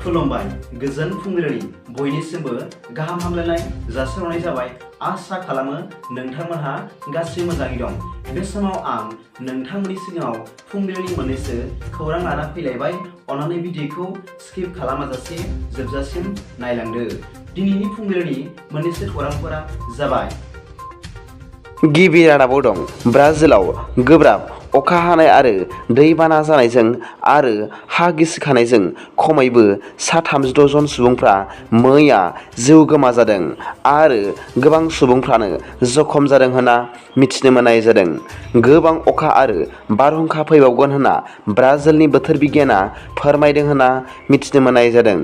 खुलुमबाय गोजोन फुंबिलिनि बयनिसिमबो गाहाम हामलायनाय जासिहरनाय जाबाय। आसा खालामो नोंथांमोनहा गासैबो मोजाङै दं। बे समाव आं नोंथांमोननि सिगाङाव फुंबिलिनि मोननैसो खौरां लाना फैलायबाय। अन्नानै भिडिअखौ स्किप खालामाजासे जोबजासिम नायलांदो। दिनैनि फुंबिलिनि मोननैसो खौरांफोरा जाबाय। गिबि रादाबाव दं ब्राजिलाव गोब्राब अखा हानाय आरो दैबाना जानायजों आरो हा गिसिखानायजों खमैबो 36 जन सुबुंफ्रा मैया जिउ गोमाजादों आरो गोबां सुबुंफ्रानो जखम जादों होनना मिथिनो मोननाय जादों। गोबां अखा आरो बारहुंखा फैबावगोन होनना ब्राजिलनि बोथोर बिगियाना फोरमायदों होनना मिथिनो मोननाय जादों।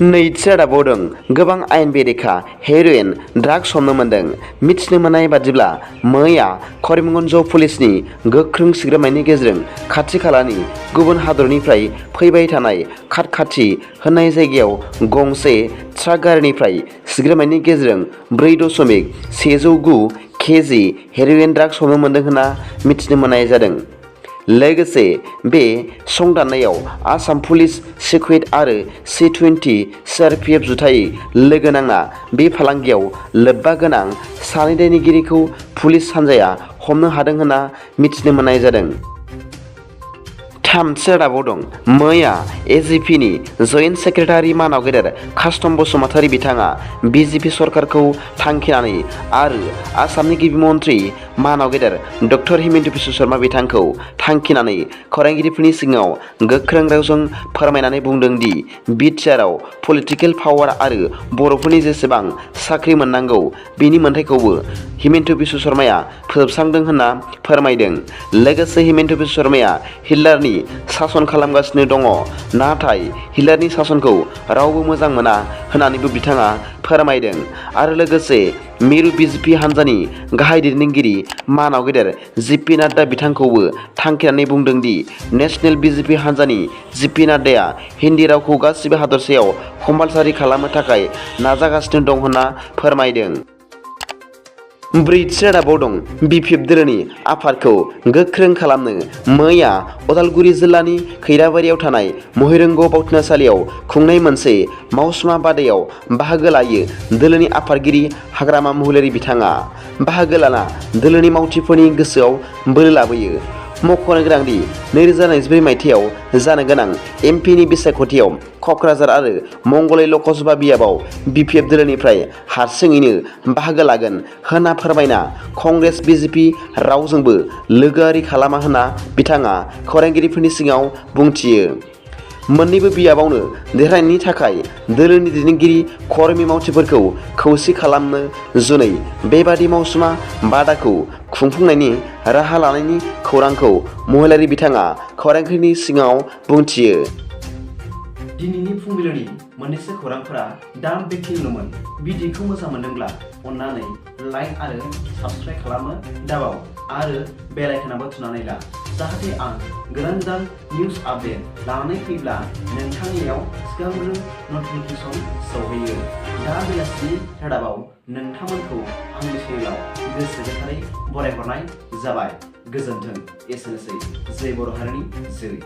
नैथि रादाबाव दं गोबां आयेन बेरेखा हेर'इन ड्राग्स हमनो मोनदों। मिथिनो मोननाय बादिब्ला मैया करिमगन्ज पुलिसनि गोख्रों सिग्रोमनायनि गेजेरजों खाथि खालानि गुबुन हादरनिफ्राय फैबाय थानाय खाथखाथि होननाय जायगायाव गंसे ट्राक गारिनिफ्राय सिग्रोमनायनि गेजेरजों 4.109 केजि हेर'इन ड्राग्स हमनो मोनदों होनना मिथिनो मोननाय जादों। लोगोसे बे संदाननायाव आसाम पुलिस सिक्युरिटि आरो C-20 CRPF जुथायै लोगो नांना बे फालांगियाव लोब्बा गोनां सानै दायनिगिरिखौ पुलिस हान्जाया हमनो हादों होनना मिथिनो मोननाय जादों। थामथि रादाबाव दं मैया AGPनि जयेन्ट सेक्रेटारि मानाव गेदेर कास्टम बसुमतारी बिथाङा BJP सरकारखौ थांखिनानै आरो आसामनि गिबि मन्त्रि मानाव गेदेर डक्टर हिमन्त बिश्व शर्मा बिथांखौ थांखिनानै खौरांगिरिफोरनि सिगाङाव गोख्रों रावजों फोरमायनानै बुंदों दि BTRआव पलिटिकेल पावार आरो बर'फोरनि जेसेबां साख्रि मोननांगौ बेनि मोन्थाइखौबो हिमन्त बिश्व शर्माया फोजोबस्रांदों होनना फोरमायदों। लोगोसे हिमन्त बिश्व शर्माया हिटलारनि सासन खालामगासिनो दङ, नाथाय हिटलारनि सासनखौ रावबो मोजां मोना होननानैबो बिथाङा फोरमायदों आरो लोगोसे मिरु BJP हान्जानि गाहाय दैदेनगिरि मानाव गेदेर JP नाड्डा बिथांखौबो थांखिनानै बुंदों दि नेशनेल BJP हान्जानि JP नाड्डाया हिन्दी रावखौ गासिबो हादरसायाव कम्पालसारि खालामनो थाखाय नाजागासिनो दं होनना फोरमायदों। ब्रैथि रादाबाव दं BPF दोलोनि आफादखौ गोख्रों खालामनो मैया उदालगुरि जिल्लानि खैराबारियाव थानाय महिरंग बावथिनासालियाव खुंनाय मोनसे मावसुमा बादायाव बाहागो लायो दोलोनि आफादगिरि हाग्रामा महिलारि बिथाङा। बाहागो लाना दोलोनि मावथिफोरनि गोसोआव बोलो लाबोयो। मख'नो गोनांदि 2024 मायथाइयाव जानो गोनां MP नि बिसायख'थियाव क'क्राझार आरो मंगलै लकसभा बियाबाव BPF दोलोनिफ्राय हारसिङैनो बाहागो लागोन होनना फोरमायना कंग्रेस BJP रावजोंबो लोगोआरि खालामा होनना बिथाङा खौरांगिरिफोरनि सिगाङाव बुंथियो। मोन्नैबो बियाबावनो देरहानायनि थाखाय दोलोनि दैदेनगिरि कर्मी मावथिफोरखौ खौसे खालामनो जुनै बेबादि मावसुमा बादाखौ खुंफुंनायनि राहा लानायनि खौरांखौ महिलारि बिथाङा खौरांगिरिनि सिगाङाव बुंथियो। दिनैनि फुंबिलिनि मोननैसो खौरांफोरा दा बेखिनिल'मोन। भिडिअखौ मोजां मोनदोंब्ला अन्नानै लाइक आरो साबस्क्राइब खालामनो दाबाव आरो बेल आइकनाबो थुनानै ला, जाहाथे आं गोदान गोदान निउस आपडेट लानानै फैब्ला नोंथांनियाव सिगांग्रो नटिफिकेसन सौहैयो। दा बेलासिनि रादाबाव नोंथांमोनखौ आंनि चेनेलाव गोसो गोथारै बरायहरनाय जाबाय। गोजोन्थों। एसेनोसै। जय बर' हारिनि जय।